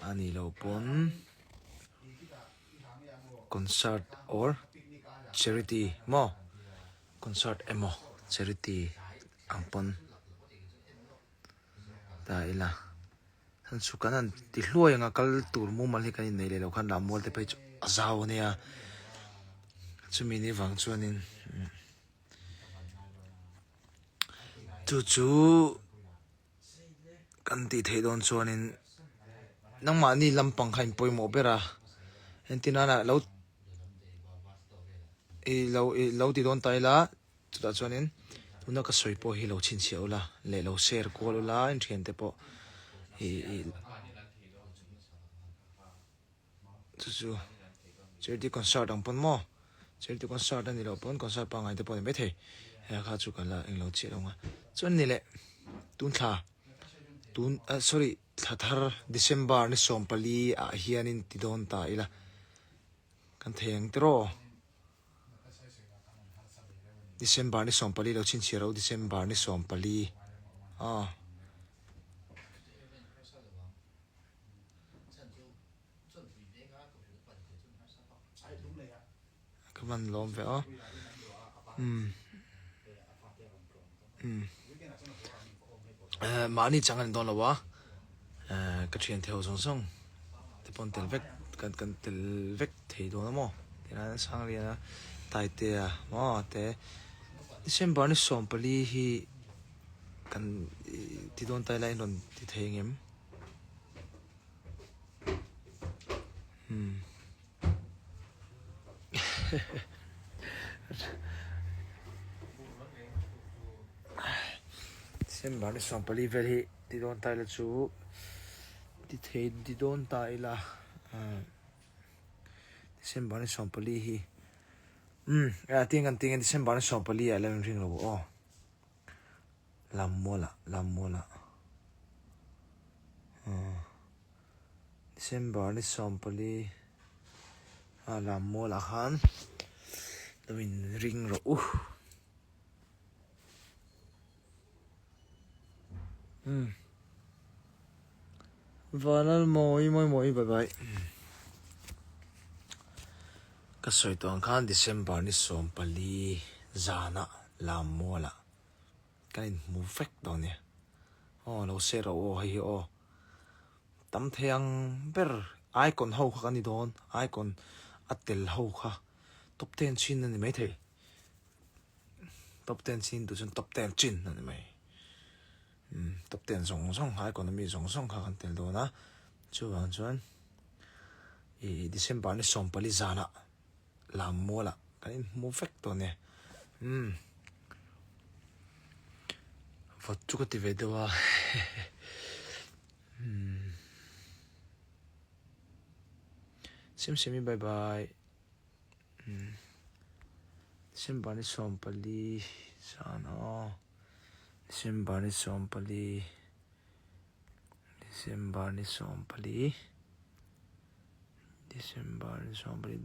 ani lo pon concert or charity mo concert emo charity ampon ta ila han sukanan ti hluai anga kal tur mu mal hi kan nei le lo khan lammual te page azaw nia chumi ni wang chuanin chu kan ti thei don chuanin nangma ni lampang khain poimo bera entinana lo ti don taila chuta chuanin tuna ka soipo hi lo chin chiaula le lo share ko la in thian te po i chu charity concert ang pon mo charity concert ani lo pon concert pa ngai te po me thei ha kha chu kan la eng lo chi longa chon ni le tun tha tun sorry thar December ni sompali a hianin ti don ta ila kan theng tro December ni sompali lo chin chiro December ni sompali kaman lom ve mani changan don lawa ka thian theo song song te pon tel vek kan tel vek thei do na mo tena sang ria tai te mo te December ni sompali hi kan ti don tai lai non ti thengem December ni sompali vel hi ti don tai la chu ti thei ti don tai la December ni sompali hi tingan December ni sompali a lem ring lo lammuala December ni sompali lammuala khan lawin ring ro vanal moi bye bye ka soi to khan December ni sompali zana lammuala kan mu fek to ne lo se ro hi tam theyang ber icon ho kha ni don icon atel ho kha top 10 chin ni mai thei top 10 chin tu chen top 10 chin ni mai top 10 song icon mi song kha kan tel do na chuan December ni sompali zana lammuala kan mu fek to ne vot chu ka ti ve dewa sim bye bye December ni sompali sana December ni sompali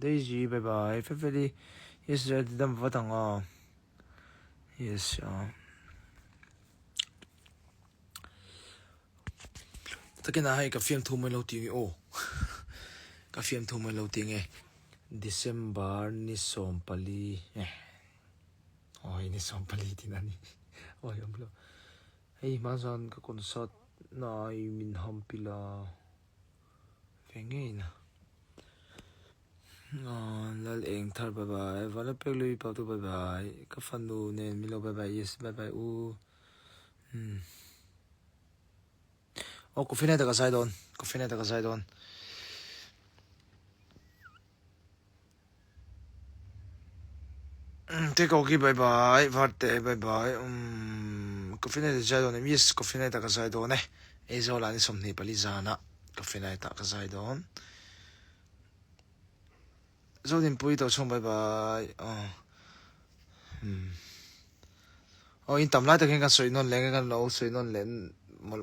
Daisy bye bye Fefeli yes dam vatanga yes takena hai ka fiam thu mai lo ti ka fiam thu mai lo ti nge December ni sompali ni sompali tinani amlo hey mazan ka concert na min hampila vengena lal eng thar bye bye wala peglu pa tu bye bye ka fanu ne milo bye bye yes bye bye coffee na ka sai don take okay bye bye varte bye bye coffee na sai don yes coffee na ka sai don ezola ni somni pali zana coffee na ka sai don zodin pui to chong bye bye in tam lai ta khen kan soi non leng kan lo soi non len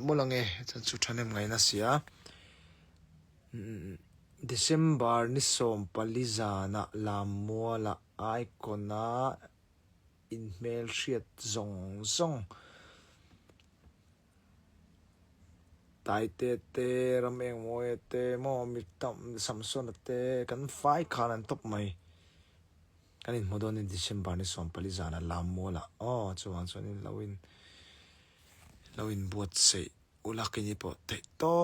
molange chan chu thanem ngai na sia December ni sompali zana lammuala icona in mail shiat zong tai te rameng mo te mo mi tam samson te kan fai khan an top mai kanin modon in December ni som pali zana LAMMUAL chuan chuanin lawin buat sei ulakini po te to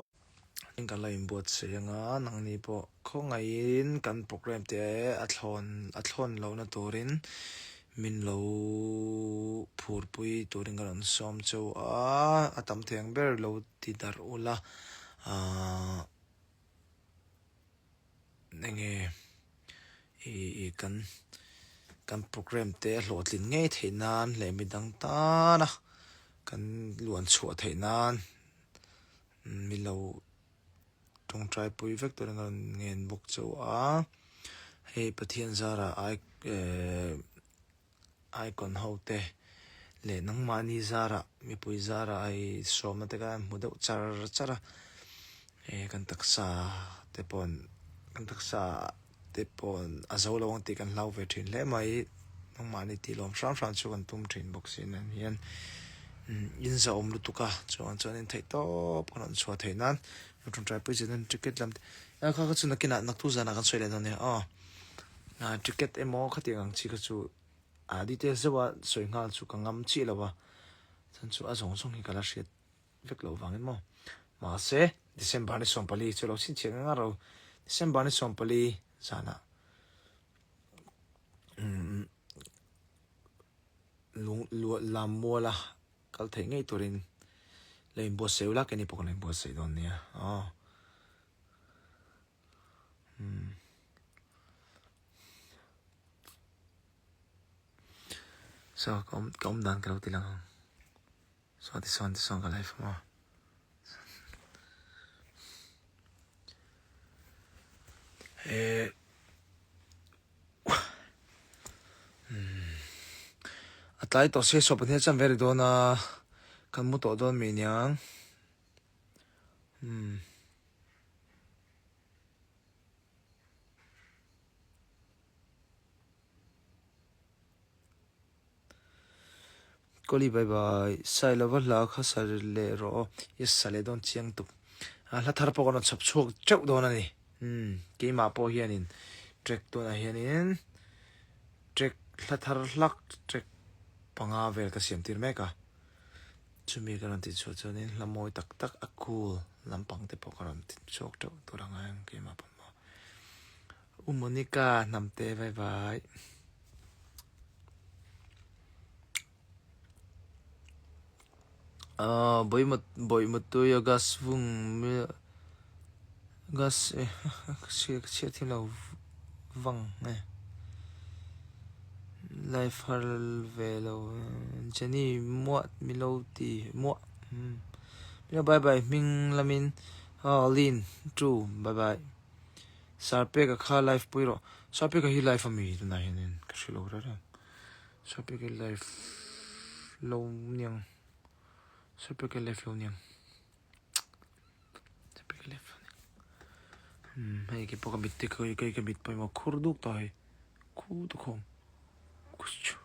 in kan lawin buat sei anga nang ni po khongain kan program te athlon lo na turin min lo phur pui turin kan som chu atam theng ber lo ti dar ula enge i kan program te hlotlin ngei theinan le midang ta na kan luan chhuah theinan mi lo tong trai pui vek turin kan ngen bok chu hei pathian zara ai kon hote le nang mani zara mi pui zara ai som na te kan mudo chara kan taksa te pon azaw lawang ti kan lau ve thin le mai nang mani ti lom fran chu kan tum thin boxin an hian in za om lutuka chuan in thei top kan chhuat theinan tong trai pui chen ticket lam kha chu nakina nak tu zana kan soile no ne ticket emo khatiang chi kha chu details zawa soi ngal chu ka ngam chi lawa chan chu azong hi kala hriat vek lo wangin mo ma se December ni som pali chu lo sin chen nga ro December ni som pali sana LAMMUAL kal thei ngei turin lein bo seula ke ni pokon bo sei don nia so kom dan ka lo tilang so ti son ka life mo atlai to se so pania chan veri dona kan mu to don mi nyang Koli bye bye sai lova la kha sar le ro yes sale don chiang tu la thar po kon chap chok chau don ani ke ma po hianin trek to na hianin trek la thar lak trek panga vel ka siam tir meka chumi kan ti chu chunin lamoi tak akul lampang te po kan ti chok chau turanga ke ma po Monica namte bye bye boy mot tu yo gas vung gas chia thêm là văng này life har về lâu Jenny muat mi lâu ti muat bye bye mình lamin lin true bye bye sarpe ka kha life pui ro sarpe ka hi life ami tu na hin ka shilo ra sarpe ka life lâu niang sarpe ka life lâu niang hay cái poka bit cái bit pa mo khurduk ta hai khu tu khom kuch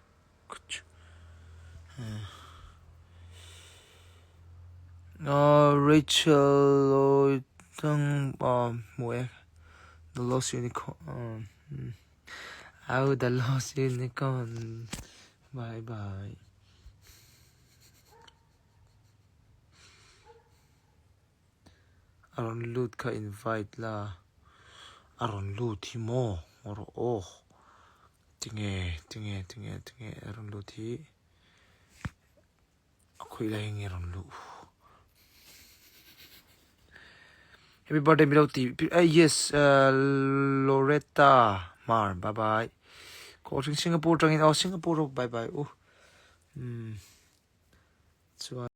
Rachel tang moe the lost unicorn the lost unicorn bye bye aron lut ka invite la aron lut hi mo or tinge aron lut hi akhui la nge aron lu happy birthday miloti yes Loretta Mar bye bye ko Singapore tangin Singapore bye bye